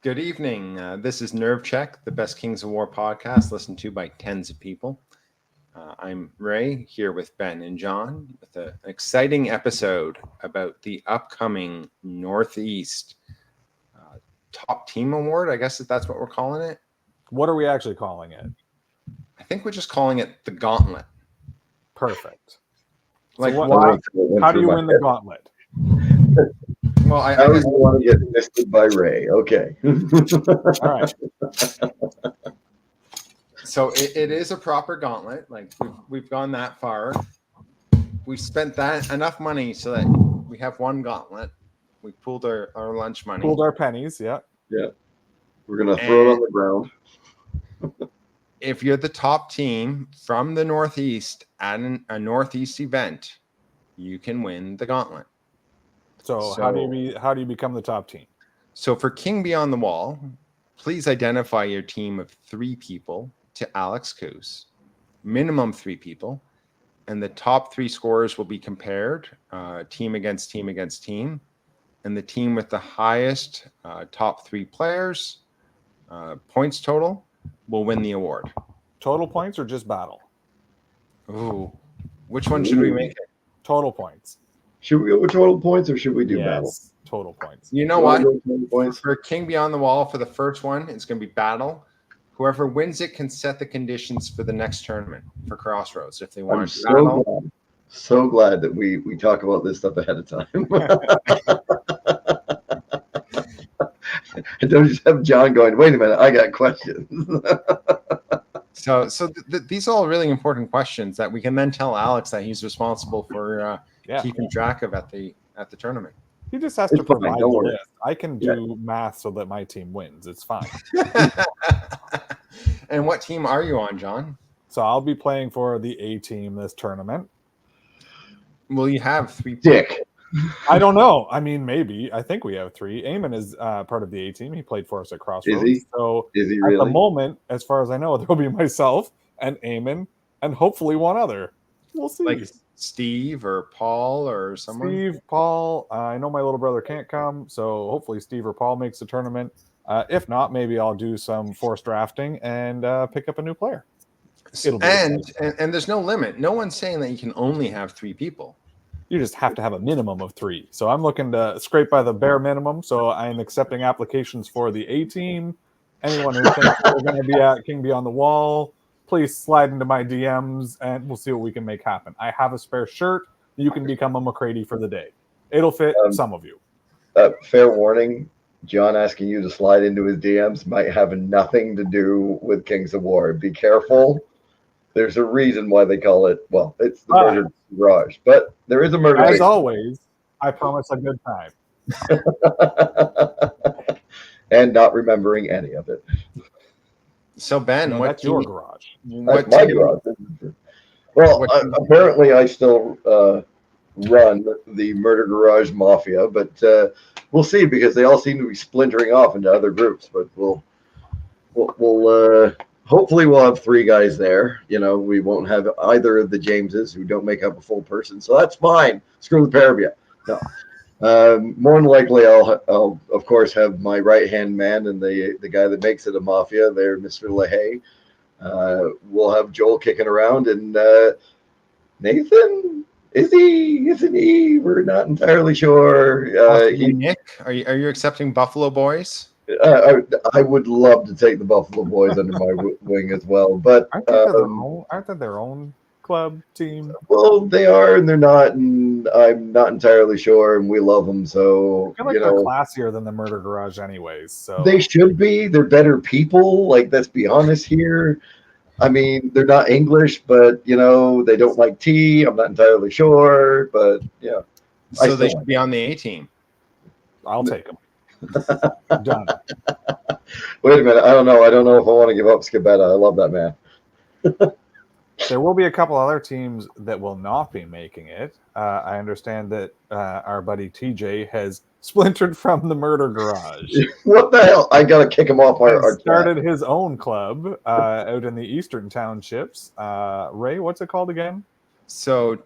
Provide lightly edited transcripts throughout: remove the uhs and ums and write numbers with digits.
Good evening. This is Nerve Check, the best Kings of War podcast listened to by tens of people. I'm Ray, here with Ben and John, with an exciting episode about the upcoming Northeast Top Team Award. I guess that's what we're calling it. What are we actually calling it? I think we're just calling it the Gauntlet. Perfect. Like, how do you win the Gauntlet? Well, I just want to get listed by Ray. Okay. All right. So it is a proper gauntlet. Like we've gone that far. We spent that enough money so that we have one gauntlet. We pooled our lunch money. Pooled our pennies, yeah. Yeah. We're going to throw it on the ground. If you're the top team from the Northeast at a Northeast event, you can win the gauntlet. So how do you become the top team? So for King Beyond the Wall, please identify your team of 3 people to Alex Coos, minimum 3 people, and the top 3 scorers will be compared, team against team against team, and the team with the highest top 3 players points total will win the award. Total points or just battle? Ooh, which one should we make it? Total points. Should we go with total points or should we do battle? Total points. You know what? For King Beyond the Wall, for the first one, it's going to be battle. Whoever wins it can set the conditions for the next tournament for Crossroads if they want. I'm so glad that we talk about this stuff ahead of time. And don't just have John going, wait a minute, I got questions. So these are all really important questions that we can then tell Alex that he's responsible for keeping track of at the tournament. He just has to provide the list. I can do math so that my team wins. It's fine. And what team are you on, John? So I'll be playing for the A team this tournament. Will you have 3 Dick. I don't know. I mean, maybe. I think we have 3. Eamon is part of the A team. He played for us at Crossroads. Is he? So is he really? At the moment, as far as I know, there'll be myself and Eamon and hopefully one other. We'll see. Like Steve or Paul or someone? Steve, Paul. I know my little brother can't come, so hopefully Steve or Paul makes the tournament. If not, maybe I'll do some forced drafting and pick up a new player. And there's no limit. No one's saying that you can only have 3 people. You just have to have a minimum of 3. So I'm looking to scrape by the bare minimum. So I'm accepting applications for the A team. Anyone who thinks they're going to be at King Beyond the Wall, please slide into my DMs and we'll see what we can make happen. I have a spare shirt. You can become a McCready for the day. It'll fit some of you. Fair warning, John asking you to slide into his DMs might have nothing to do with Kings of War. Be careful. There's a reason why they call it, well, it's the Murder Garage, but there is a murder. As always, I promise a good time. And not remembering any of it. So, Ben, that's your garage. That's my garage. Well, apparently I still run the Murder Garage Mafia, but we'll see because they all seem to be splintering off into other groups, but we'll hopefully we'll have 3 guys there. You know, we won't have either of the Jameses who don't make up a full person. So that's fine. Screw the pair of you. No. More than likely, I'll of course have my right-hand man and the guy that makes it a mafia there, Mr. LaHaye. We'll have Joel kicking around and Nathan, isn't he? We're not entirely sure. Nick, are you accepting Buffalo Boys? I would love to take the Buffalo Boys under my wing as well, but aren't they their own club team? Well, they are and they're not, and I'm not entirely sure. And we love them, so I feel like they're classier than the Murder Garage, anyways. So they should be. They're better people. Like, let's be honest here. I mean, they're not English, but they don't like tea. I'm not entirely sure, but yeah. So they should be on the A team. I'll take them. Done. Wait a minute. I don't know if I want to give up Scabetta. I love that man. There will be a couple other teams that will not be making it. I understand that our buddy TJ has splintered from the Murder Garage. What the hell? I got to kick him off our started his own club out in the Eastern Townships. Ray, what's it called again? So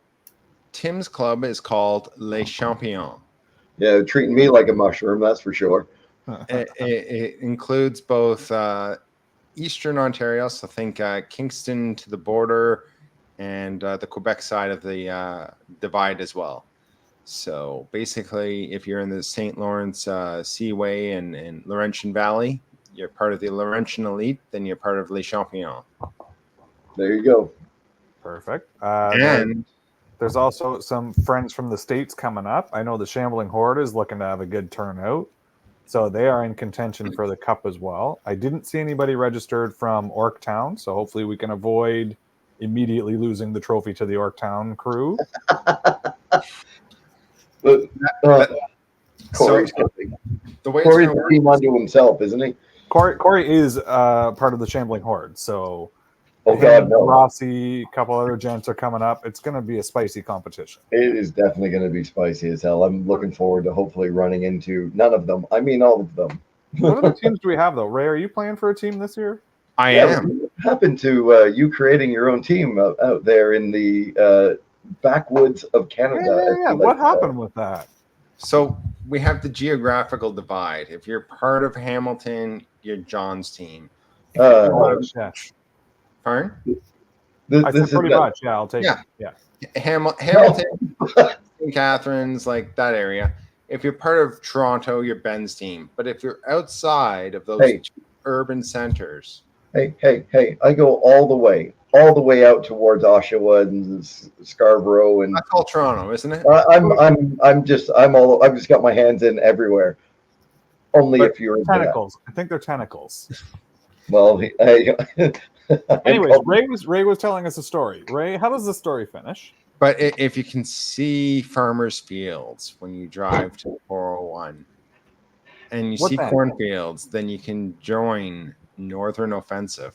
Tim's club is called Les Champions. Yeah, treating me like a mushroom, that's for sure. It includes both Eastern Ontario, so think Kingston to the border, and the Quebec side of the divide as well. So basically, if you're in the St. Lawrence Seaway and Laurentian Valley, you're part of the Laurentian elite, then you're part of Les Champions. There you go. Perfect. And there's also some friends from the States coming up. I know the Shambling Horde is looking to have a good turnout. So they are in contention for the Cup as well. I didn't see anybody registered from Orktown, so hopefully we can avoid immediately losing the trophy to the Orktown crew. Corey's the way Corey's a team unto himself, isn't he? Corey is part of the Shambling Horde, so God, no. Rossi, a couple other gents are coming up. It's going to be a spicy competition. It is definitely going to be spicy as hell. I'm looking forward to hopefully running into none of them. I mean, all of them. What other teams do we have, though? Ray, are you playing for a team this year? I am. What happened to you creating your own team out there in the backwoods of Canada? Yeah. What happened with that? So we have the geographical divide. If you're part of Hamilton, you're John's team. Pardon? I said pretty much. Yeah, I'll take it. Yeah. Hamilton, St. Catharines, like that area. If you're part of Toronto, you're Ben's team. But if you're outside of those two urban centers. Hey, I go all the way out towards Oshawa and Scarborough, and that's all Toronto, isn't it? I've just got my hands in everywhere. Only if you're tentacles. I think they're tentacles. Well, anyways, Ray was telling us a story. Ray, how does the story finish? But if you can see farmers' fields when you drive to 401 and you see cornfields, then you can join Northern Offensive.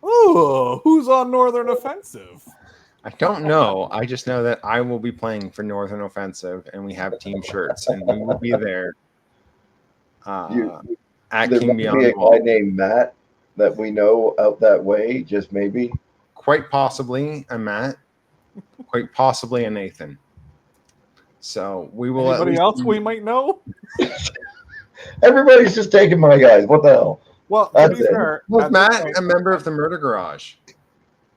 Oh, who's on Northern Offensive? I don't know. I just know that I will be playing for Northern Offensive, and we have team shirts, and we will be there at King Beyond the Wall. There might be a guy named Matt that we know out that way, just maybe. Quite possibly a Matt. Quite possibly a Nathan. So we will. Anybody else we might know? Everybody's just taking my guys. What the hell? Well, to be fair, was Matt a member of the Murder Garage?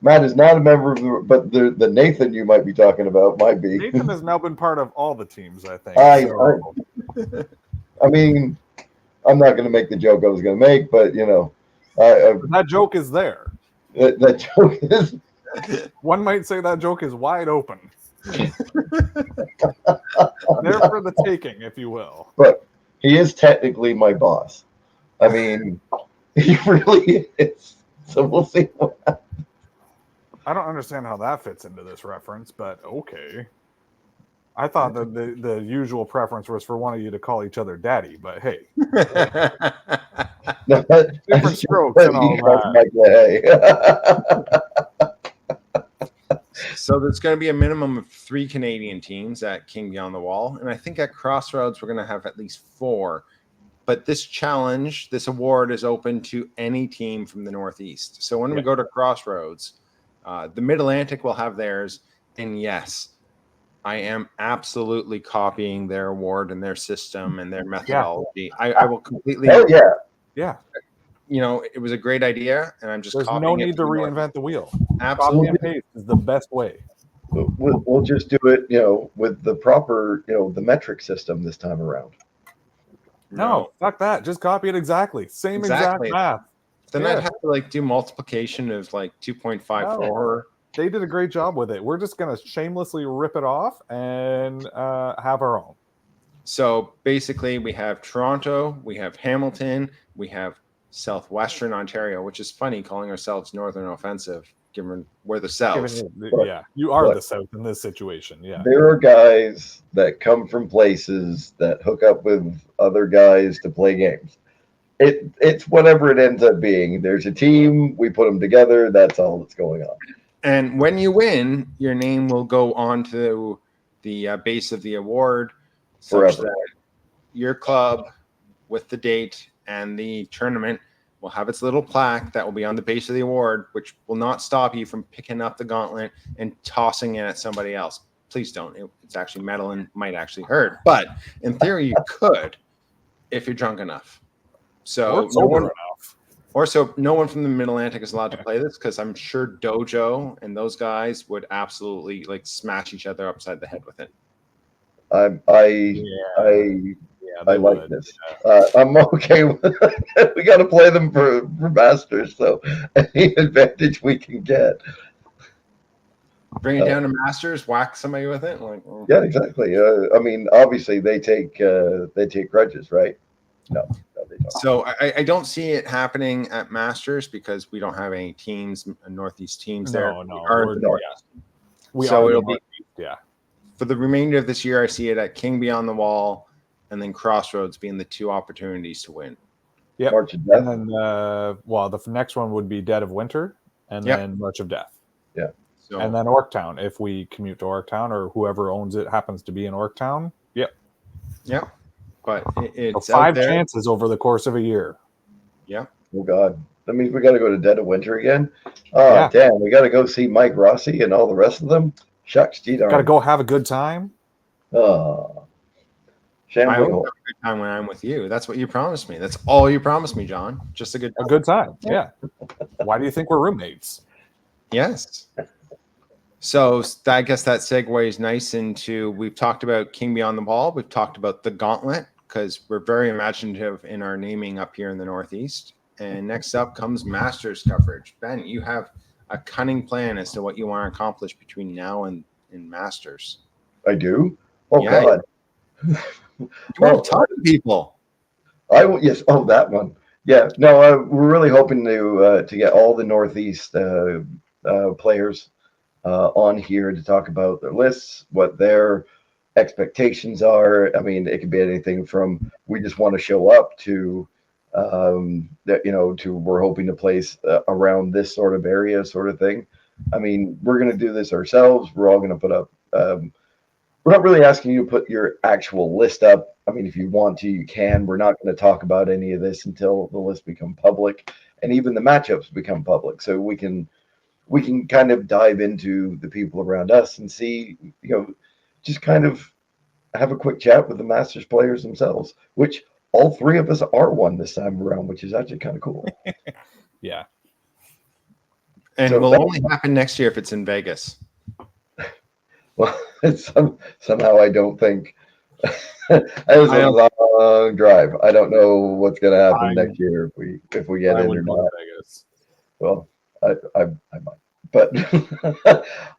Matt is not a member of but the Nathan you might be talking about might be. Nathan has now been part of all the teams, I think. I mean, I'm not going to make the joke I was going to make, but you know, that joke is there. That joke is. One might say that joke is wide open. There for the taking, if you will. But he is technically my boss. I mean, he really is. So we'll see what happens. I don't understand how that fits into this reference, but okay. I thought that the usual preference was for one of you to call each other daddy, but hey. Different strokes and all that. So there's going to be a minimum of 3 Canadian teams at King Beyond the Wall. And I think at Crossroads, we're going to have at least 4. But this challenge, this award is open to any team from the Northeast. So when we go to Crossroads, the Mid-Atlantic will have theirs. And yes, I am absolutely copying their award and their system and their methodology. I will completely. Oh, yeah. You know, it was a great idea, and I'm just. There's no need to reinvent the wheel. Absolutely, copy and paste is the best way. We'll just do it, you know, with the proper, you know, the metric system this time around. No, fuck that. Just copy it exactly. Same exact math. Then I'd have to do multiplication of 2.54. No. They did a great job with it. We're just gonna shamelessly rip it off and have our own. So basically, we have Toronto, we have Hamilton, we have Southwestern Ontario, which is funny calling ourselves Northern Offensive, given we're the South. You are the South in this situation. Yeah, there are guys that come from places that hook up with other guys to play games. It's whatever it ends up being. There's a team, we put them together. That's all that's going on. And when you win, your name will go on to the base of the award, such that your club, with the date and the tournament, will have its little plaque that will be on the base of the award, which will not stop you from picking up the gauntlet and tossing it at somebody else. Please don't. It's actually metal and might actually hurt. But in theory, you could. if you're drunk enough. Or So sober enough. no one from the Mid-Atlantic is allowed to play this, because I'm sure Dojo and those guys would absolutely like smash each other upside the head with it. I like this. I'm okay with it. We got to play them for Masters, so any advantage we can get. Bring it down to Masters, whack somebody with it. Like, Yeah, exactly. I mean, obviously they take grudges, right? No, they don't. So I don't see it happening at Masters because we don't have any teams, Northeast teams there. No, We are it'll the be, yeah. for the remainder of this year, I see it at King Beyond the Wall and then Crossroads being the two opportunities to win. Yep. March of Death. And then, the next one would be Dead of Winter, and then March of Death. Yeah. So, and then Orktown, if we commute to Orktown, or whoever owns it happens to be in Orktown. Yep. Yep. But it's so 5 chances over the course of a year. Yeah. Oh God. That means we got to go to Dead of Winter again. Oh damn, we got to go see Mike Rossi and all the rest of them. Shucks, gee darn. Got to go have a good time. Oh. I always have a good time when I'm with you. That's what you promised me. That's all you promised me, John. Just a good time. A good time. Yeah. Why do you think we're roommates? Yes. So I guess that segues nice into, we've talked about King Beyond the Wall. We've talked about the Gauntlet, because we're very imaginative in our naming up here in the Northeast. And next up comes Masters coverage. Ben, you have a cunning plan as to what you want to accomplish between now and Masters. I do? Oh, yeah, God. You want to talk to people. Yes. Oh, that one. Yeah. No, we're really hoping to get all the Northeast players on here to talk about their lists, what their expectations are. I mean, it could be anything from we just want to show up to to we're hoping to place around this sort of area, sort of thing. I mean, we're going to do this ourselves. We're all going to put up. We're not really asking you to put your actual list up. I mean, if you want to, you can. We're not going to talk about any of this until the list become public, and even the matchups become public, so we can kind of dive into the people around us and see, just kind of have a quick chat with the Masters players themselves, which all 3 of us are one this time around, which is actually kind of cool. Yeah. And will only happen next year if it's in Vegas. Well, somehow I don't think that is a long drive. I don't know what's going to happen next year if we get in or not. Vegas. Well, I might, but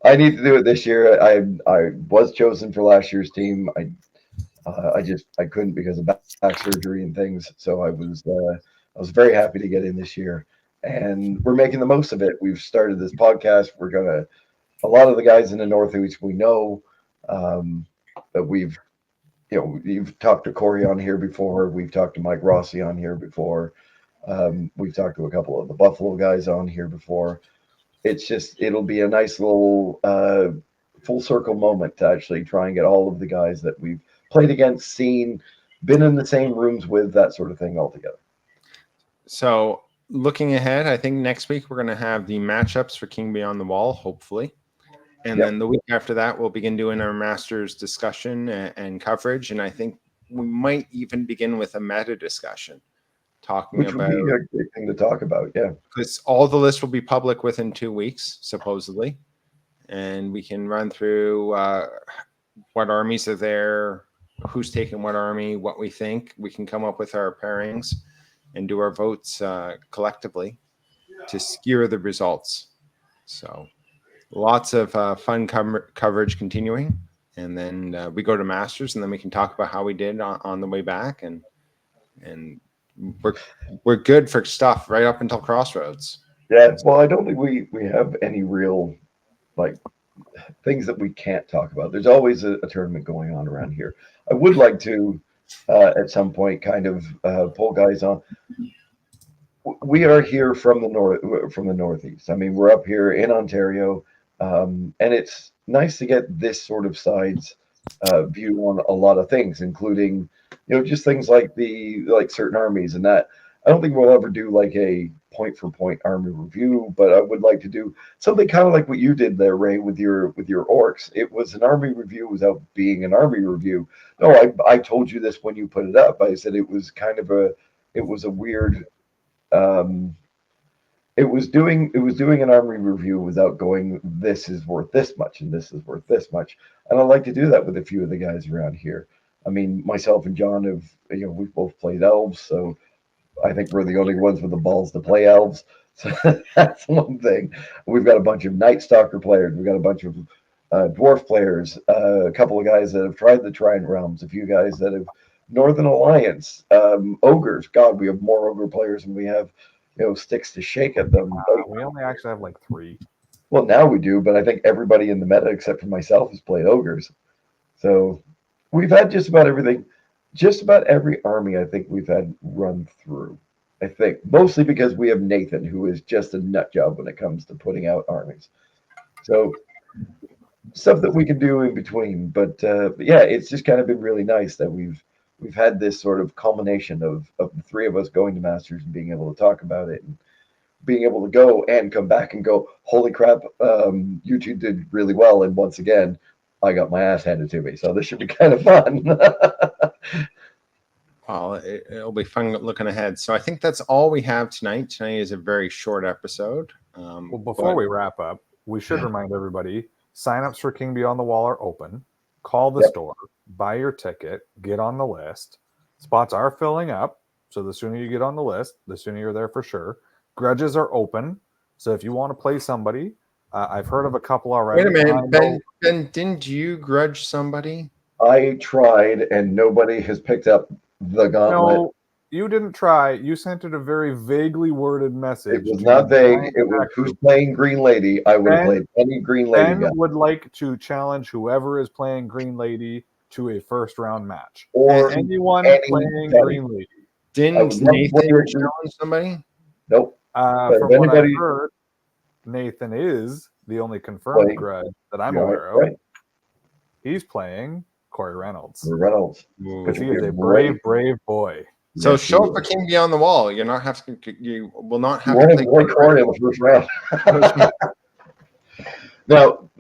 I need to do it this year. I was chosen for last year's team. I couldn't because of back surgery and things. So I was very happy to get in this year, and we're making the most of it. We've started this podcast. A lot of the guys in the Northeast we know, that you've talked to Corey on here before. We've talked to Mike Rossi on here before. We've talked to a couple of the Buffalo guys on here before. It'll be a nice little full circle moment to actually try and get all of the guys that we've played against, seen, been in the same rooms with, that sort of thing all together. So looking ahead, I think next week we're going to have the matchups for King Beyond the Wall, hopefully. And then the week after that, we'll begin doing our Masters discussion and coverage. And I think we might even begin with a meta discussion, talking about. Which would be a great thing to talk about, yeah. Because all the lists will be public within 2 weeks, supposedly. And we can run through what armies are there, who's taking what army, what we think. We can come up with our pairings and do our votes collectively to skewer the results. So lots of fun coverage continuing, and then we go to Masters, and then we can talk about how we did on the way back, and we're good for stuff right up until Crossroads. Yeah, well, I don't think we have any real things that we can't talk about. There's always a tournament going on around here. I would like to at some point kind of pull guys on. We are here from the Northeast. I mean, we're up here in Ontario. And it's nice to get this sort of side's view on a lot of things, including, just things like certain armies and that. I don't think we'll ever do like a point for point army review, but I would like to do something kind of like what you did there, Ray, with your orcs. It was an army review without being an army review. No, I told you this when you put it up. I said it was kind of it was a weird um it was doing an army review without going, this is worth this much and this is worth this much. And I like to do that with a few of the guys around here. I mean, myself and John have, we've both played elves, so I think we're the only ones with the balls to play elves. So that's one thing. We've got a bunch of Night Stalker players. We've got a bunch of dwarf players. A couple of guys that have tried the Trident Realms. A few guys that have Northern Alliance. Ogres. God, we have more ogre players than we have, sticks to shake at them. We only actually have like 3. Well, now we do, but I think everybody in the meta except for myself has played ogres. So we've had just about everything. Just about every army I think we've had run through. I think mostly because we have Nathan, who is just a nut job when it comes to putting out armies. So stuff that we can do in between, but yeah, it's just kind of been really nice that we've had this sort of culmination of the 3 of us going to Masters and being able to talk about it and being able to go and come back and go, holy crap, you two did really well, and once again, I got my ass handed to me. So this should be kind of fun. Well, it'll be fun looking ahead. So I think that's all we have tonight. Tonight is a very short episode. Well, before we wrap up, we should remind everybody, signups for King Beyond the Wall are open. Call the store, buy your ticket, get on the list. Spots are filling up, so the sooner you get on the list, the sooner you're there for sure. Grudges are open, so if you want to play somebody, I've heard of a couple already. Wait a minute, Ben, didn't you grudge somebody? I tried, and nobody has picked up the gauntlet. No, you didn't try. You sent it a very vaguely worded message. It was not vague. It was, who's playing Green Lady? I would have played any Green Lady. Ben would like to challenge whoever is playing Green Lady to a first round match. Or anyone playing Green Lady. Didn't Nathan challenge somebody? Nope. From what I've heard, Nathan is the only confirmed grudge that I'm aware of. Right. He's playing Corey Reynolds. Because he is a brave boy. So show up for King Beyond the Wall. You will not have to play Corey in the first round. Now,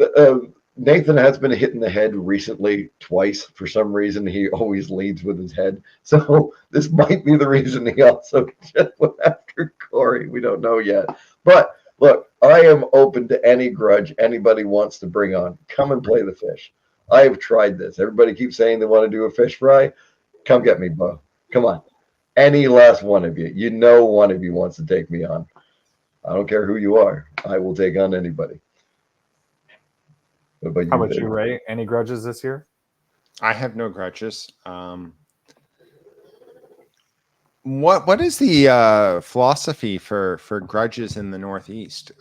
Nathan has been hit in the head recently twice. For some reason, he always leads with his head. So this might be the reason he also just went after Corey. We don't know yet. But look, I am open to any grudge anybody wants to bring on. Come and play the fish. I have tried this. Everybody keeps saying they want to do a fish fry. Come get me, Bo. Come on. Any last one of you. One of you wants to take me on. I don't care who you are. I will take on anybody. How about you, Ray? Any grudges this year? I have no grudges. What is the philosophy for grudges in the Northeast?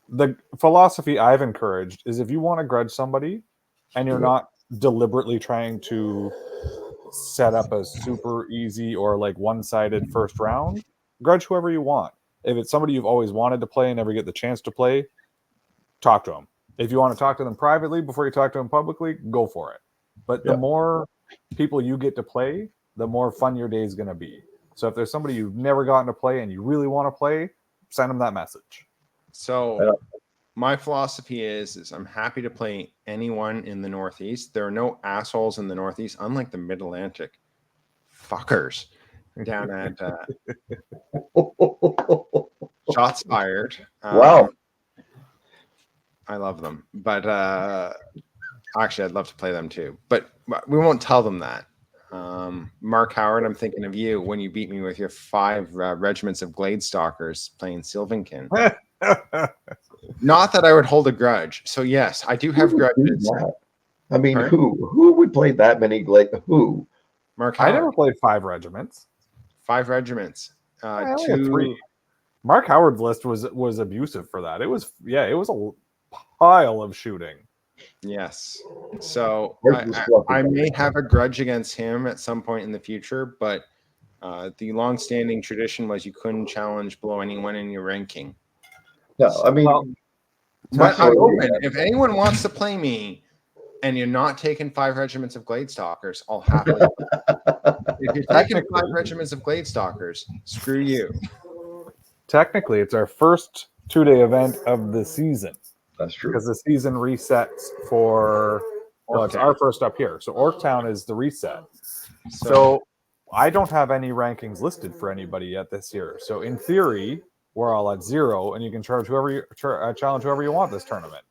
The philosophy I've encouraged is if you want to grudge somebody and you're not deliberately trying to set up a super easy or like one-sided first round, grudge whoever you want. If it's somebody you've always wanted to play and never get the chance to play, talk to them. If you want to talk to them privately before you talk to them publicly, go for it. But the more people you get to play, the more fun your day is going to be. So if there's somebody you've never gotten to play and you really want to play, send them that message. So my philosophy is I'm happy to play anyone in the Northeast. There are no assholes in the Northeast, unlike the Mid-Atlantic fuckers down at shots fired. Wow. I love them, but actually, I'd love to play them too. But we won't tell them that. Mark Howard, I'm thinking of you when you beat me with your 5 regiments of Gladestalkers playing Sylvankin. Not that I would hold a grudge. So yes, I do have grudges. I mean, who would play that many Who? Mark Howard. I never played 5 regiments. 5 regiments. 2. Mark Howard's list was abusive for that. It was a pile of shooting. Yes. So I may have a grudge against him at some point in the future, but the long-standing tradition was you couldn't challenge below anyone in your ranking. No, I mean, but I'm open. If anyone wants to play me and you're not taking 5 regiments of Gladestalkers, I'll happily. If you're taking 5 regiments of Gladestalkers, screw you. Technically, it's our first 2-day event of the season That's true. because the season resets for. Well, it's Orktown. our first up here, so Orktown is the reset. So I don't have any rankings listed for anybody yet this year. So in theory, we're all at 0, and you can challenge whoever you want this tournament.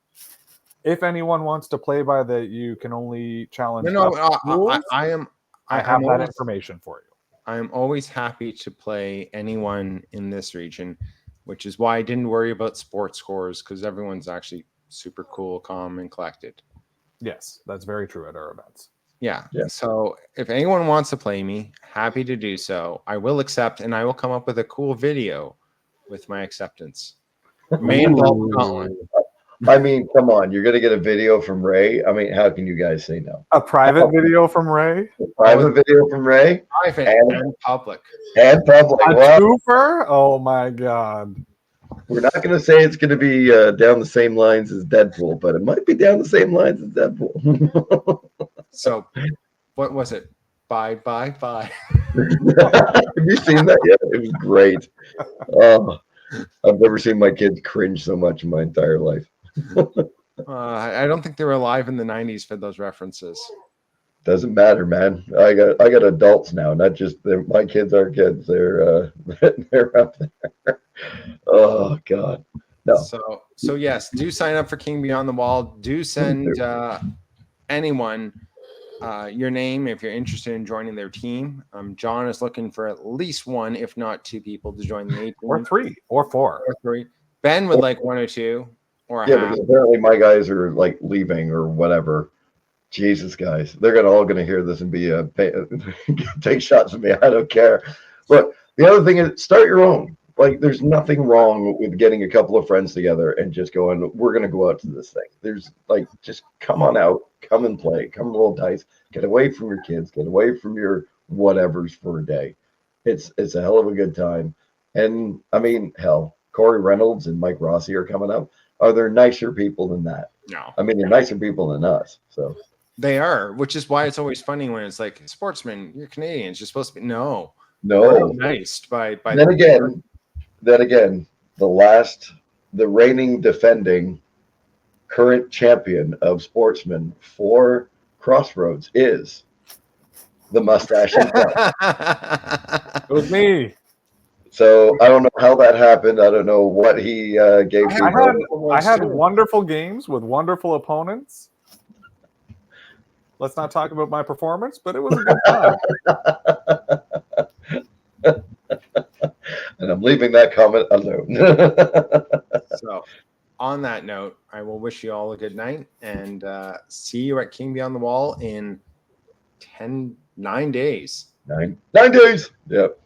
If anyone wants to play by the, you can only challenge. rules, I am. I have that information for you. I am always happy to play anyone in this region, which is why I didn't worry about sports scores because everyone's actually super cool, calm, and collected. Yes, that's very true at our events. Yeah. So if anyone wants to play me, happy to do so. I will accept, and I will come up with a cool video with my acceptance. May involve Gauntlet. I mean, come on. You're going to get a video from Ray. I mean, how can you guys say no? A private video from Ray? A private video from Ray? Private and public. And public. A Well, twofer? Oh, my God. we're not going to say it's going to be down the same lines as Deadpool, but it might be down the same lines as Deadpool. So, what was it? Bye. Have you seen that yet? It was great. I've never seen my kids cringe so much in my entire life. I don't think they were alive in the 90s for those references. Doesn't matter, man. I got adults now, not just my kids are kids. They're up there. Oh God. No. So yes, do sign up for King Beyond the Wall. Do send anyone your name if you're interested in joining their team. John is looking for at least 1, if not 2 people to join the A team. Or 3 or 4. Or 3. Ben would like 1 or 2 or a Yeah, half. because apparently my guys are like leaving or whatever. Jesus, guys, they're all gonna hear this and be take shots at me. I don't care. But the other thing is, start your own. Like, there's nothing wrong with getting a couple of friends together and just going, we're gonna go out to this thing. There's like, just come on out, come and play, come roll dice, get away from your kids, get away from your whatevers for a day. It's a hell of a good time. And I mean, hell, Corey Reynolds and Mike Rossi are coming up. Are there nicer people than that? No. I mean, they're nicer people than us. So They are, which is why it's always funny when it's like, sportsmen, you're Canadians, you're supposed to be no. nice by Then again, the reigning defending current champion of sportsmen for Crossroads is the mustache. It was me. So I don't know how that happened. I don't know what he gave you. I had wonderful games with wonderful opponents. Let's not talk about my performance, but it was a good time. And I'm leaving that comment alone. So, on that note, I will wish you all a good night and see you at King Beyond the Wall in 9 days. 9 days. Yep.